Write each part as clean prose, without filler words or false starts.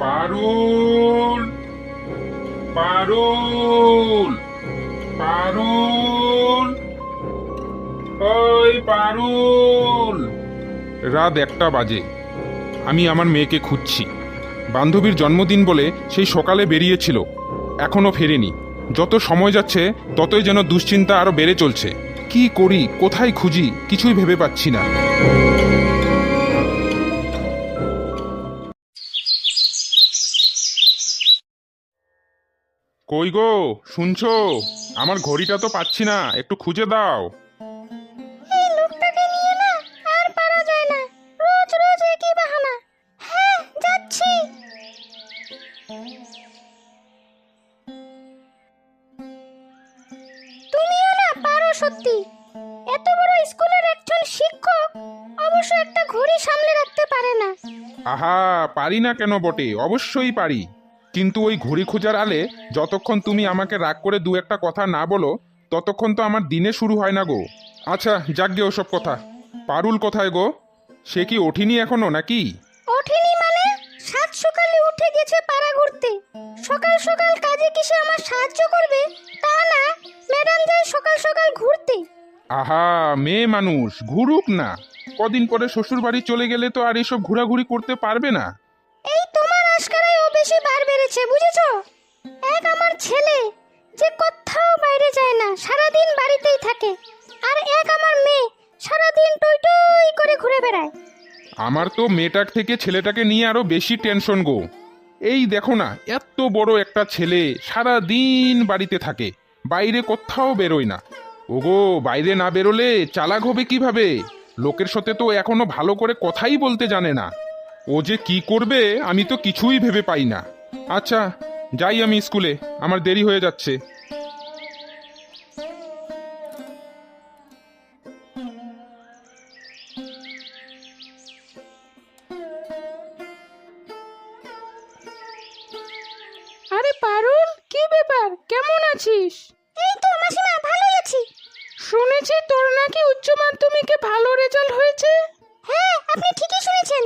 পারুল, পারুল, পারুল, ওই পারুল। রাত 1টা বাজে। আমি আমার মেয়েকে খুঁজছি। বান্ধবীর জন্মদিন বলে সেই সকালে বেরিয়েছিল, এখনো ফেরেনি। যত সময় যাচ্ছে ততই যেন দুশ্চিন্তা আরো বেড়ে চলছে। কি করি, কোথায় খুঁজি, কিছুই ভেবে পাচ্ছি না। কই গো, শুনছো? আমার ঘড়িটা তো পাচ্ছি না, একটু খুঁজে দাও। এই লোকটাকে নিয়ে না আর পারা যায় না। রোজ রোজ একই বাহানা। হ্যাঁ, যাচ্ছি। তুমিও না পারো সত্যি। এত বড় স্কুলের একজন শিক্ষক অবশ্য একটা ঘড়ি সামলে রাখতে পারে না। আহা, পারি না কেন বটে, অবশ্যই পারি। কিন্তু ওই ঘড়ি খোঁজার আলে যতক্ষণ তুমি আমাকে রাগ করে দু একটা কথা না বলো, ততক্ষণ তো আমার দিনে শুরু হয় না গো। আচ্ছা, যাকগে ওসব কথা। পারুল কোথায় গো? সে কি ওঠেনি এখনো নাকি? ওঠেনি মানে? সাত সকালে উঠে গেছে পাড়া ঘুরতে। সকাল সকাল কাজে কিসে আমার সাহায্য করবে তা না, ম্যাডাম যায় সকাল সকাল ঘুরতে। আহা, মেয়ে মানুষ, ঘুরুক না। কদিন পরে শ্বশুর বাড়ি চলে গেলে তো আর এসব ঘোরাঘুরি করতে পারবে না। এই তোমার আশকারায় ও বেশি বার বেড়েছে, বুঝেছো? এক আমার ছেলে যে কোথাও বাইরে যায় না, সারাদিন বাড়িতেই থাকে। আর এক আমার মেয়ে সারাদিন টই টই করে ঘুরে বেড়ায়। আমার তো মেয়েটার থেকে ছেলেটাকে নিয়ে আরো বেশি টেনশন গো। এই দেখো না, এত বড় একটা ছেলে সারা দিন বাড়িতে থাকে, বাইরে কোথাও বেরোয় না। ওগো, বাইরে না বেরোলে চালাক হবে কিভাবে? লোকের সাথে তো এখনো ভালো করে কথাই বলতে জানে না। ও যে কি করবে আমি তো কিছুই ভেবে পাই না। আচ্ছা, যাই আমি স্কুলে, আমার দেরি হয়ে যাচ্ছে। আরে পারুল, কি ব্যাপার, কেমন আছিস? এই তো মাসিমা, ভালোই আছি। শুনেছি তোর নাকি উচ্চ মাধ্যমিকে ভালো রেজাল্ট হয়েছে। হ্যাঁ, আপনি ঠিকই শুনেছেন।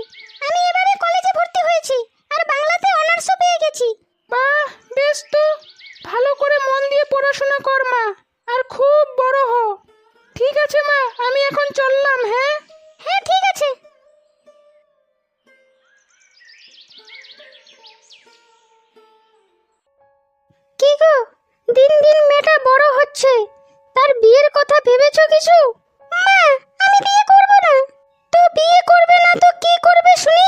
আমি এবারে কলেজে ভর্তি হয়েছি আর বাংলাতে অনার্সও পেয়ে গেছি। বাহ, বেশ তো। ভালো করে মন দিয়ে পড়াশোনা কর মা, আর খুব বড় হ। ঠিক আছে মা, আমি এখন চললাম। হ্যাঁ হ্যাঁ, ঠিক আছে। কি গো, দিন দিন মেয়েটা বড় হচ্ছে, তার বিয়ের কথা ভেবেছো কিছু? মা, আমি বিয়ে করব না। তো বিয়ে করবে না তো কি করবে শুনি?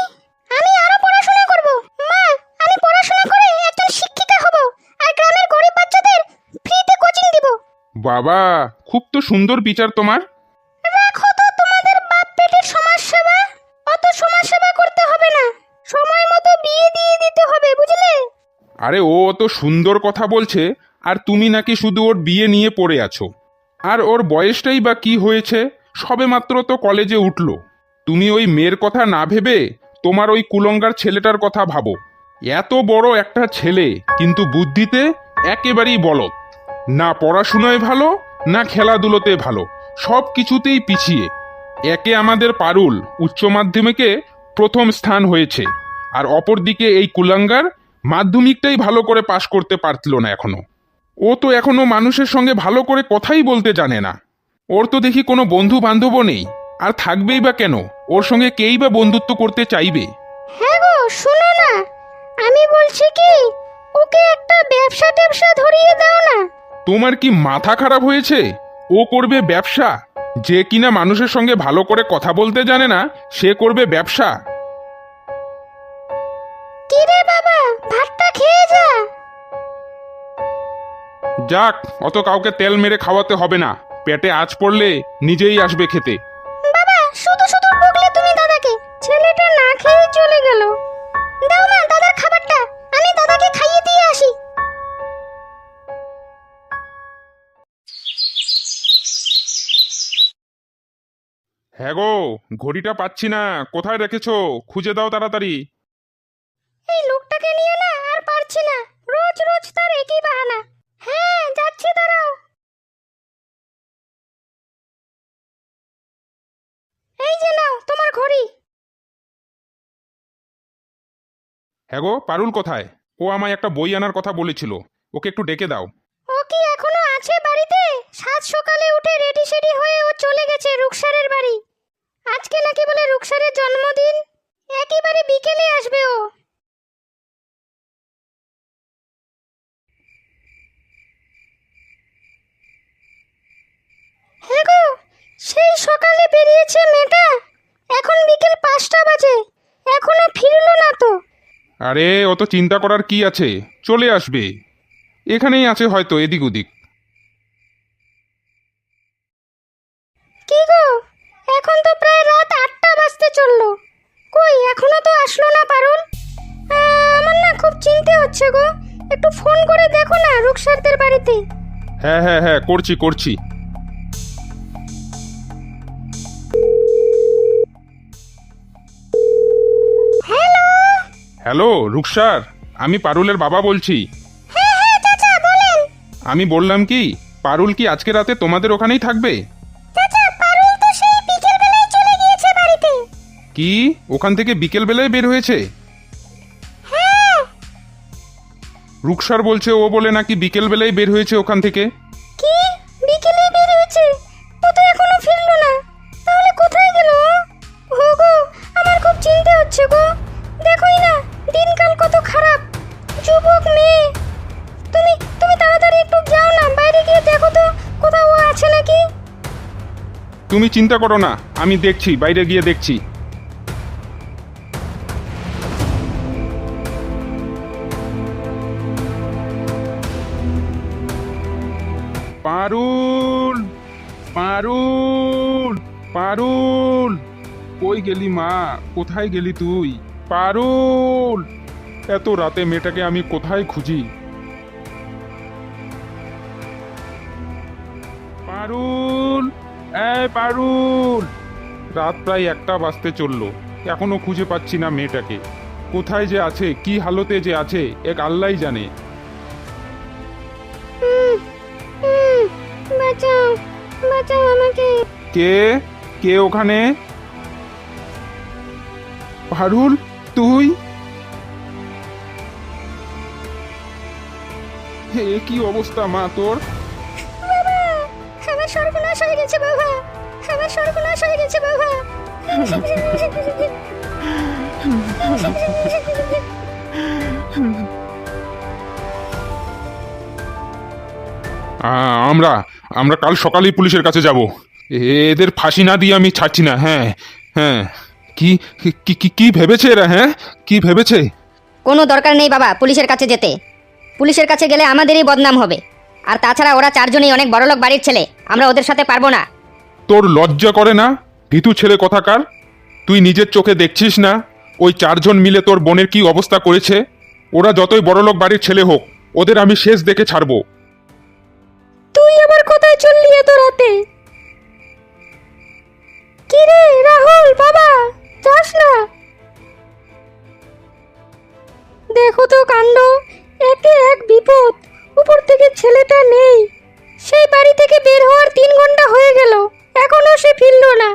আমি আরো পড়াশোনা করব। মা, আমি পড়াশোনা করে একজন শিক্ষিকা হব আর গ্রামের গরিব বাচ্চাদের ফ্রিতে কোচিং দিব। বাবা, খুব তো সুন্দর বিচার তোমার। রাখো তো তোমাদের বাপ পেটের সমাজ সেবা। অত সমাজ সেবা করতে হবে না, সময় মতো বিয়ে দিয়ে দিতে হবে, বুঝলে? আরে ও অত সুন্দর কথা বলছে, আর তুমি নাকি শুধু ওর বিয়ে নিয়ে পড়ে আছো। আর ওর বয়সটাই বা কি হয়েছে, সবেমাত্র তো কলেজে উঠল। তুমি ওই মেয়ের কথা না ভেবে তোমার ওই কুলঙ্গার ছেলেটার কথা ভাবো। এত বড় একটা ছেলে, কিন্তু বুদ্ধিতে একেবারেই বলদ। না পড়াশুনোয় ভালো, না খেলাধুলোতে ভালো, সব কিছুতেই পিছিয়ে। একে আমাদের পারুল উচ্চ মাধ্যমিকে প্রথম স্থান হয়েছে, আর অপরদিকে এই কুলাঙ্গার মাধ্যমিকটাই ভালো করে পাশ করতে পারছিল না এখনো। ও তো এখনো মানুষের সঙ্গে ভালো করে কথাই বলতে জানে না। ওর তো দেখি কোনো বন্ধু বান্ধবও নেই, আর থাকবেই বা কেন? ওর সঙ্গে কেই বা বন্ধুত্ব করতে চাইবে? হ্যাঁ গো, শুনো না, আমি বলছি কি, ওকে একটা ব্যবসা ট্যাবসা ধরিয়ে দাও না। তোমার কি মাথা খারাপ হয়েছে? ও করবে ব্যবসা? যে কিনা মানুষের সঙ্গে ভালো করে কথা বলতে জানে না, সে করবে ব্যবসা? কি রে বাবা, ভাতটা খেয়ে যা। যাক, অত কাউকে তেল মেরে খাওয়াতে হবে না। পেটে আঁচ পড়লে নিজেই আসবে খেতে। বাবা, শুধু শুধু বকলে তুমি দাদাকে। ছেলেটা না খেয়ে চলে গেল। দাও না দাদার খাবারটা, আমি দাদাকে খাইয়ে দিয়ে আসি। হ্যাঁ গো, ঘড়িটা পাচ্ছি না, কোথায় রেখেছো? খুঁজে দাও তাড়াতাড়ি। এই লোকটাকে নিয়ে না আর পারছি না, রোজ রোজ তার একই বাহানা। হ্যাঁ, যাচ্ছি, দাঁড়াও। এই যে নাও তোমার ঘড়ি। হ্যাঁ গো, পারুল কোথায়? ও আমায় একটা বই আনার কথা বলেছিল, ওকে একটু ডেকে দাও। ও কি এখনো আছে বাড়িতে? সাত সকালে উঠে রেডি সেডি হয়ে ও চলে গেছে রুকসারের বাড়ি। আজকে নাকি বলে রুকসারের জন্মদিন, একেবারে বিকেলে আসবে ও। হ্যাঁ গো, সেই সকালে বেরিয়েছে মেয়েটা, এখন বিকেল 5টা বাজে, এখনো ফিরলো না তো। আরে অত চিন্তা করার কি আছে, চলে আসবে। এখানেই আছে হয়তো, এদিক ওদিক। কি গো, এখন তো প্রায় রাত 8টা বাজতে চললো, কই এখনো তো আসলো না পারুল। আমার না খুব চিন্তা হচ্ছে গো, একটু ফোন করে দেখো না রুকসারদের বাড়িতে। হ্যাঁ হ্যাঁ হ্যাঁ, করছি করছি। হ্যালো। হ্যালো রুকসার, আমি পারুলের বাবা বলছি। হ্যাঁ হ্যাঁ চাচা বলেন। আমি বললাম কি, পারুল কি আজকে রাতে তোমাদের ওখানেই থাকবে? চাচা পারুল তো সেই বিকেল বেলায় চলে গিয়েছে বাড়িতে। কি, ওখান থেকে বিকেল বেলায় বের হয়েছে? হ্যাঁ। রুকসার বলছে ও বলে নাকি বিকেল বেলায় বের হয়েছে ওখান থেকে। কি, বিকেলে বের হয়েছে? ও তো এখনো ফিরলো না, তাহলে কোথায় গেল ও? ও গো, আমার খুব চিন্তা হচ্ছে গো, দেখোই না দিনকাল কত খারাপ, যুবক মেয়ে। তুমি তুমি তাড়াতাড়ি একটু যাও না, বাইরে গিয়ে দেখো তো কোথাও ও আছে নাকি। তুমি চিন্তা করো না, আমি দেখছি, বাইরে গিয়ে দেখছি। পারুল, পারুল, পারুল, কই গেলি মা? কোথায় গেলি তুই? পারুল, এত রাতে মেয়েটাকে আমি কোথায় খুঁজি? পারুল, এই পারুল, রাত প্রায় 1টা বাজতে চললো, এখনো খুঁজে পাচ্ছি না মেয়েটাকে। কোথায় যে আছে, কি হালতে যে আছে, এক আল্লাহই জানে। বাঁচাও, বাঁচাও আমাকে। কে কে ওখানে? পারুল, তুই? হে, কি অবস্থা মা তোর? বাবা, আমার সর্বনাশ হয়ে গেছে বাবা, আমার সর্বনাশ হয়ে গেছে বাবা। আমরা আমরা কাল সকালেই পুলিশের কাছে যাব। এদের ফাঁসি না দিয়ে আমি ছাড়ছি না। হ্যাঁ হ্যাঁ, কি কি কি কি ভেবেছে এরা? হ্যাঁ, কি ভেবেছে? কোনো দরকার নেই বাবা পুলিশের কাছে যেতে। পুলিশের কাছে গেলে আমাদেরই বদনাম হবে। আর তাছাড়া ওরা চারজনই অনেক বড়লোক বাড়ির ছেলে, আমরা ওদের সাথে পারবো না। তোর লজ্জা করে না, ভীতু ছেলে কথাকার? তুই নিজের চোখে দেখছিস না ওই 4জন মিলে তোর বোনের কি অবস্থা করেছে? ওরা যতই বড়লোক বাড়ির ছেলে হোক, ওদের আমি শেষ দেখে ছাড়বো। তুই আবার কোথায় চললি এত রাতে? কি রে রাহুল বাবা, যাস না। দেখো তো কাণ্ড, একে এক বিপদ, উপর থেকে ছেলেটা নেই। সেই বাড়ি থেকে বের হওয়ার 3 ঘন্টা হয়ে গেল, এখনো সে ফিরলো না।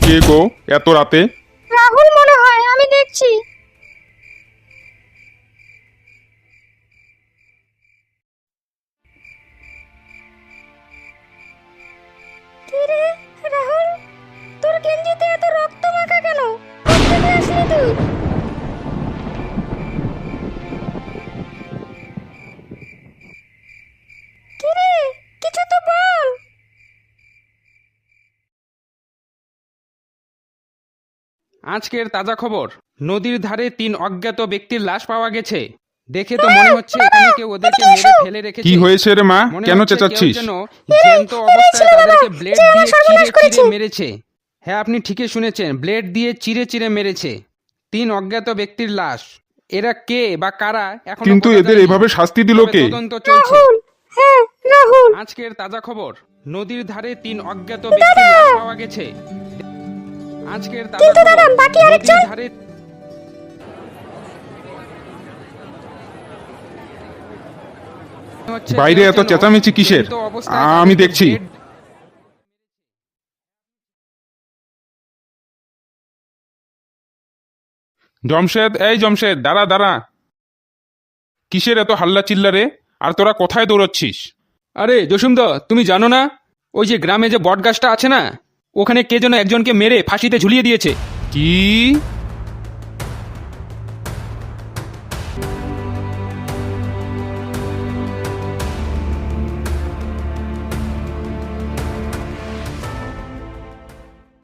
কে গো এত রাতে? রাহুল মনে হয়, আমি দেখছি। কি রে রাহুল, তোর গেঞ্জিতে এত রক্ত মাখা কেন? কোথা থেকে আসলি তুই? কি রে, কিছু তো বল। আজকের তাজা খবর, নদীর ধারে 3 অজ্ঞাত ব্যক্তির লাশ পাওয়া গেছে। দেখে তো মনে হচ্ছে এখানে কেউ ওদেরকে মেরে ফেলে রেখেছে। কি হয়েছে রে মা, মনে কেন হচ্ছে কেউ চেঁচাচ্ছিস? যেন জ্যান্ত অবস্থায় তাদেরকে ব্লেড দিয়ে চিরে চিরে মেরেছে। হ্যাঁ, আপনি ঠিকই শুনেছেন, ব্লেড দিয়ে চিরে চিরে মেরেছে। 3 অজ্ঞাত ব্যক্তির লাশ। এরা কে বা কারা এখন কিন্তু এদের এভাবে শাস্তি দিল কে? তদন্ত চলছে। রাহুল, হ্যাঁ রাহুল। আজকের তাজা খবর, নদীর ধারে 3 অজ্ঞাত ব্যক্তির লাশ পাওয়া গেছে। আজকের তাজা কিন্তু খবর, দাদা, বাকি আরেকজন? নদীর ধারে বাইরে এত চেঁচামেচি কিসের? আমি দেখছি। জমশেদ, এই জমশেদ, দাঁড়া দাঁড়া। কিসের এত হাল্লা চিল্লারে? আর তোরা কোথায় দৌড়চ্ছিস? আরে জসুমদা, তুমি জানো না ওই যে গ্রামে যে বট গাছটা আছে না, ওখানে কে যেন একজনকে মেরে ফাঁসিতে ঝুলিয়ে দিয়েছে। কি?